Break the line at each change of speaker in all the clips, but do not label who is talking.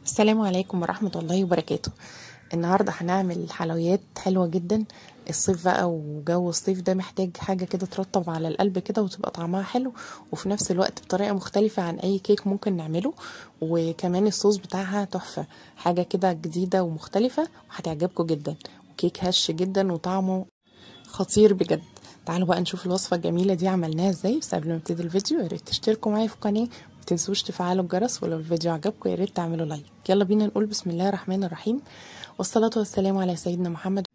السلام عليكم ورحمة الله وبركاته. النهاردة هنعمل حلويات حلوة جدا. الصيف بقى وجو الصيف ده محتاج حاجة كده ترطب على القلب كده وتبقى طعمها حلو، وفي نفس الوقت بطريقة مختلفة عن أي كيك ممكن نعمله، وكمان الصوص بتاعها تحفة، حاجة كده جديدة ومختلفة وهتعجبكم جدا، وكيك هش جدا وطعمه خطير بجد. تعالوا بقى نشوف الوصفة الجميلة دي عملناها ازاي. بس قبل ما نبتدي الفيديو يا ريت تشتركوا معايا في القناة، متنسوش تفعلوا الجرس، ولو الفيديو عجبكم يا ريت تعملوا لايك. يلا بينا نقول بسم الله الرحمن الرحيم، والصلاة والسلام على سيدنا محمد.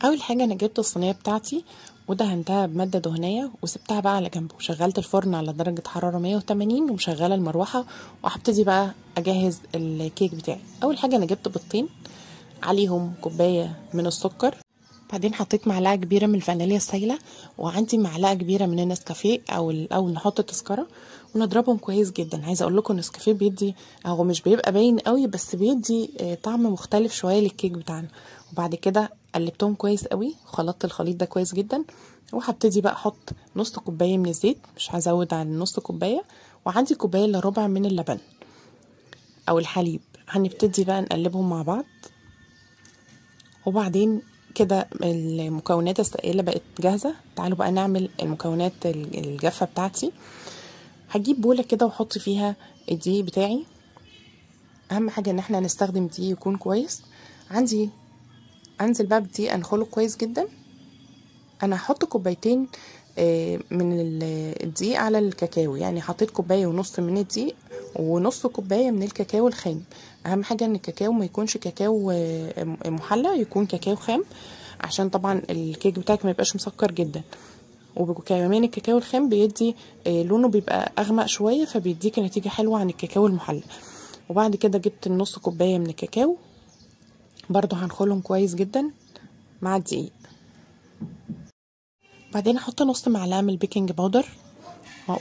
اول حاجة انا جبت الصينية بتاعتي ودهنتها بمادة دهنية وسبتها بقى على جنب، وشغلت الفرن على درجة حرارة 180 ومشغلة المروحة، وهبتدي بقى اجهز الكيك بتاعي. اول حاجة انا جبت بيضتين عليهم كوباية من السكر، بعدين حطيت معلقه كبيره من الفانيليا السايله، وعندي معلقه كبيره من النسكافيه او نحط تذكره ونضربهم كويس جدا. عايزه اقول لكم النسكافيه بيدي، هو مش بيبقى باين قوي بس بيدي طعم مختلف شويه للكيك بتاعنا. وبعد كده قلبتهم كويس قوي وخلطت الخليط ده كويس جدا، وهبتدي بقى احط نص كوبايه من الزيت، مش هزود عن نص كوبايه، وعندي كوبايه الا ربع من اللبن او الحليب. هنبتدي بقى نقلبهم مع بعض، وبعدين كده المكونات السائلة بقت جاهزة. تعالوا بقى نعمل المكونات الجافة بتاعتي. هجيب بولة كده واحط فيها الدقيق بتاعي. اهم حاجة ان احنا نستخدم دقيق يكون كويس. عندي انزل بقى بدقيق انخله كويس جدا. انا هحط كوبايتين من الدقيق على الكاكاو، يعني حطيت كوباية ونص من الدقيق ونص كوباية من الكاكاو الخام. اهم حاجة ان الكاكاو ما يكونش كاكاو محلى، يكون كاكاو خام، عشان طبعا الكيك بتاعك ما يبقاش مسكر جدا. وكمان الكاكاو الخام بيدي لونه بيبقى اغمق شوية، فبيديك نتيجة حلوة عن الكاكاو المحلى. وبعد كده جبت النص كوباية من الكاكاو، برضو هنخلهم كويس جدا مع الدقيق. بعدين احط نص معلقه من البيكنج باودر،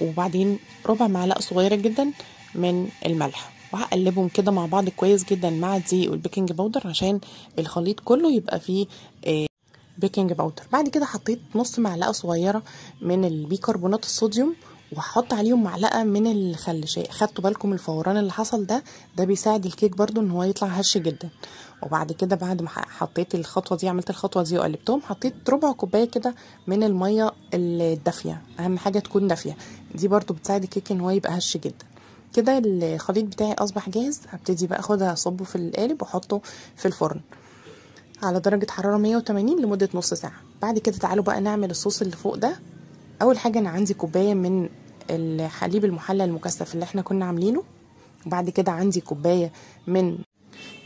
وبعدين ربع معلقه صغيره جدا من الملح، وهقلبهم كده مع بعض كويس جدا مع الدقيق والبيكنج باودر عشان الخليط كله يبقى فيه بيكنج باودر. بعد كده حطيت نص معلقه صغيره من البيكربونات الصوديوم، وهحط عليهم معلقه من الخل. خدتوا بالكم الفوران اللي حصل ده بيساعد الكيك برضو ان هو يطلع هش جدا. وبعد كده بعد ما حطيت الخطوه دي، عملت الخطوه دي وقلبتهم، حطيت ربع كوبايه كده من الميه الدافيه، اهم حاجه تكون دافيه، دي برضو بتساعد الكيك ان هو يبقى هش جدا. كده الخليط بتاعي اصبح جاهز. هبتدي بقى اخدها اصبه في القالب واحطه في الفرن على درجة حرارة 180 لمدة نص ساعة. بعد كده تعالوا بقى نعمل الصوص اللي فوق ده. اول حاجة انا عندي كوباية من الحليب المحلى المكثف اللي احنا كنا عاملينه، وبعد كده عندي كوباية من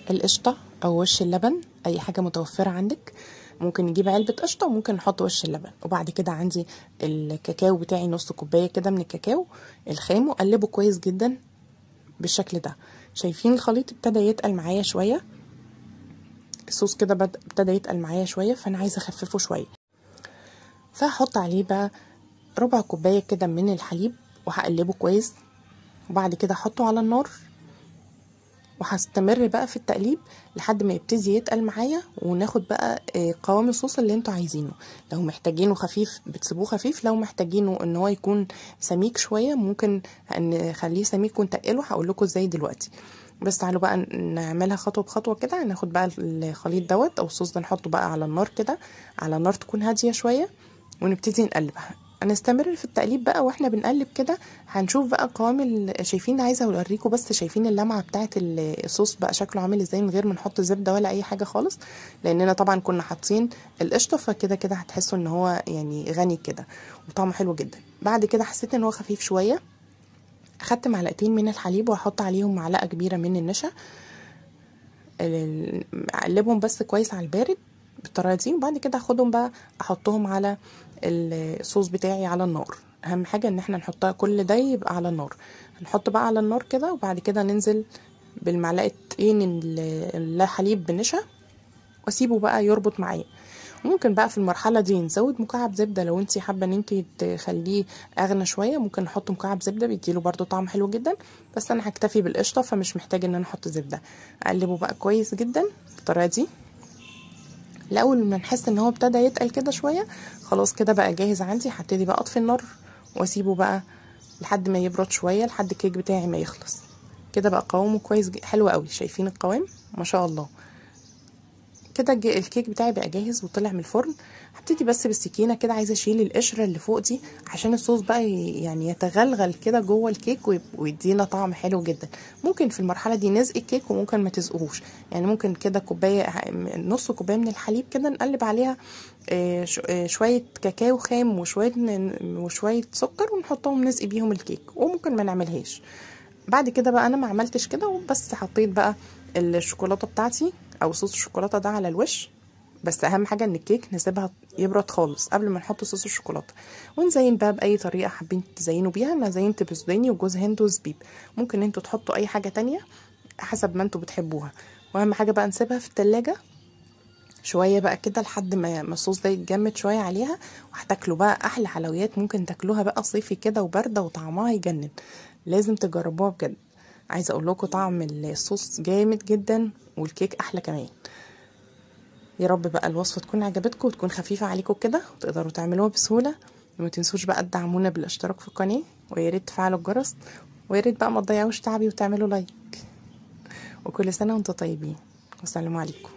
القشطة او وش اللبن، اي حاجة متوفرة عندك، ممكن نجيب علبة قشطة وممكن نحط وش اللبن. وبعد كده عندي الكاكاو بتاعي، نص كوباية كده من الكاكاو الخام، وقلبه كويس جدا بالشكل ده. شايفين الخليط ابتدى يتقل معايا شوية، الصوص كده ابتدى يتقل معايا شويه، فانا عايزه اخففه شويه. فهحط عليه بقى ربع كوبايه كده من الحليب وهقلبه كويس، وبعد كده احطه على النار، وهستمر بقى في التقليب لحد ما يبتدي يتقل معايا، وناخد بقى قوام الصوص اللي انتوا عايزينه. لو محتاجينه خفيف بتسيبوه خفيف، لو محتاجينه ان هو يكون سميك شويه ممكن نخليه سميك ونتقله، هقول لكم ازاي دلوقتي. بس تعالوا بقى نعملها خطوه بخطوه كده. هناخد بقى الخليط دوت او الصوص ده، نحطه بقى على النار كده، على نار تكون هاديه شويه، ونبتدي نقلبها. هنستمر في التقليب بقى واحنا بنقلب كده. هنشوف بقى قوام شايفين، عايزه اوريكم بس، شايفين اللمعه بتاعه الصوص بقى شكله عامل ازاي من غير ما نحط زبده ولا اي حاجه خالص، لاننا طبعا كنا حاطين القشطه، فكده كده هتحسوا ان هو يعني غني كده وطعمه حلو جدا. بعد كده حسيت ان هو خفيف شويه، اخدت معلقتين من الحليب واحط عليهم معلقه كبيره من النشا، اقلبهم بس كويس على البارد بالطريقه دي. وبعد كده اخدهم بقى احطهم على الصوص بتاعي على النار. اهم حاجه ان احنا نحطها كل ده يبقى على النار. هنحط بقى على النار كده، وبعد كده ننزل بالمعلقتين الحليب بالنشا، واسيبه بقى يربط معايا. ممكن بقى في المرحله دي نزود مكعب زبده، لو انت حابه ان انت تخليه اغنى شويه ممكن نحط مكعب زبده بيديله برده طعم حلو جدا، بس انا هكتفي بالقشطه فمش محتاجه ان انا احط زبده. اقلبه بقى كويس جدا بالطريقه دي. الاول ما نحس ان هو ابتدى يتقل كده شويه، خلاص كده بقى جاهز عندي. هبتدي بقى اطفي النار واسيبه بقى لحد ما يبرد شويه، لحد الكيك بتاعي ما يخلص. كده بقى قوامه كويس حلو قوي. شايفين القوام ما شاء الله. كده الكيك بتاعي بقى جاهز وطلع من الفرن. هبتدي بس بالسكينه كده، عايزه اشيل القشره اللي فوق دي عشان الصوص بقى يعني يتغلغل كده جوه الكيك ويدينا طعم حلو جدا. ممكن في المرحله دي نسقي الكيك وممكن ما تسقوش، يعني ممكن كده كوبايه، نص كوبايه من الحليب كده نقلب عليها شويه كاكاو خام وشويه سكر ونحطهم نسقي بيهم الكيك، وممكن ما نعملهاش. بعد كده بقى انا ما عملتش كده، وبس حطيت بقى الشوكولاته بتاعتي او صوص الشوكولاته ده على الوش. بس اهم حاجه ان الكيك نسيبها يبرد خالص قبل ما نحط صوص الشوكولاته، ونزين بقى باي طريقه حابين تزينوا بيها. انا زينت بسوداني وجوز هند وزبيب، ممكن انتوا تحطوا اي حاجه تانية حسب ما انتوا بتحبوها. واهم حاجه بقى نسيبها في التلاجة شويه بقى كده لحد ما الصوص ده يتجمد شويه عليها، وهتاكلوا بقى احلى حلويات ممكن تاكلوها بقى صيفي كده وبارده وطعمها يجنن. لازم تجربوها بجد. عايزه اقول لكم طعم الصوص جامد جدا والكيك احلى كمان. يا رب بقى الوصفه تكون عجبتكم وتكون خفيفه عليكم كده وتقدروا تعملوها بسهوله. وما تنسوش بقى تدعمونا بالاشتراك في القناه، ويا ريت تفعلوا الجرس، ويا ريت بقى ما تضيعوش تعبي وتعملوا لايك. وكل سنه وانتم طيبين، والسلام عليكم.